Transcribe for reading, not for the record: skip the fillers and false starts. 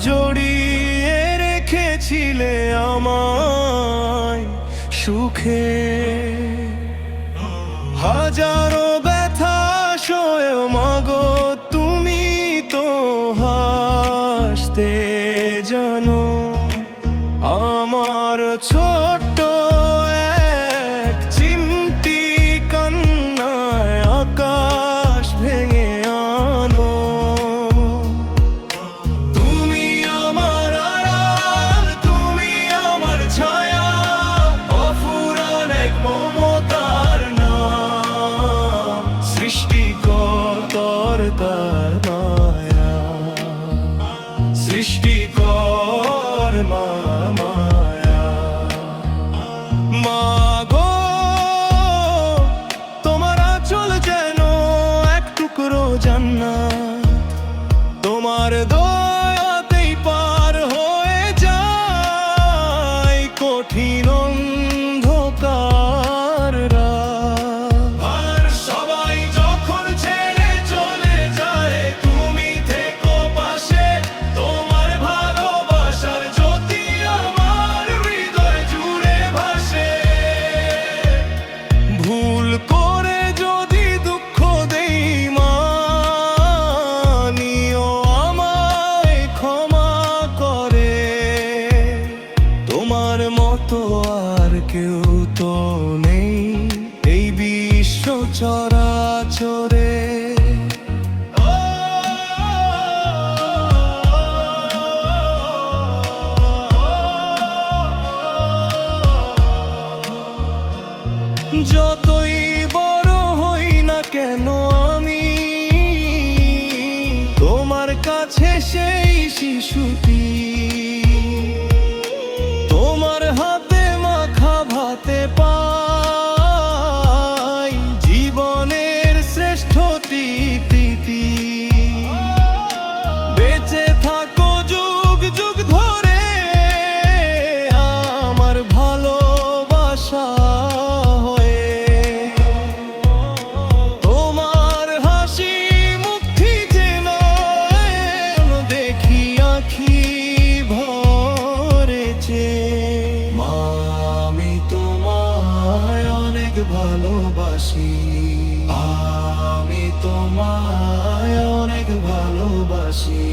জড়িয়ে রেখেছিলে আমায় সুখে। হাজারো ব্যথা সয়েও মাগো তুমি তো হাসতে জানো। আমার ছোট্ট এক চিমটি কান্নায় আকাশ ভেঙে আনো। তুমি আমার আড়াল, তুমি আমার ছায়া, অফুরান এক মমতার নাম। সৃষ্টিকর্তার তার মায়া, সৃষ্টিকর মায়া। মাগো তোমার আঁচল যেন এক টুকরো জান্নাত, তোমার দয়াতেই পার হয়ে যায় কঠিন অন্ধকার রাত। আর সবাই যখন ছেড়ে চলে যায় তুমি থেকো পাশে, তোমার ভালোবাসার জ্যোতি আমার হৃদয় জুড়ে ভাসে। ভুল করে যদি দুঃখ দেই মানিও আমায় ক্ষমা করে। তোমার মতো আর কেউ তো নেই এই বিশ্ব চরাচরে। যতই বড় হই না কেন আমি তোমার কাছে সেই শিশুটি। তোমার হাতে মাখা ভাতে পাই জীবনের শ্রেষ্ঠ তৃপ্তি। বেঁচে থাকো যুগ যুগ ধরে আমার ভালোবাসা হয়ে। তোমার হাসি মুখটি যেন দেখি আঁখি ভরেছে। মা আমি তোমায় অনেক ভালোবাসি, আমি তোমায় অনেক ভালোবাসি।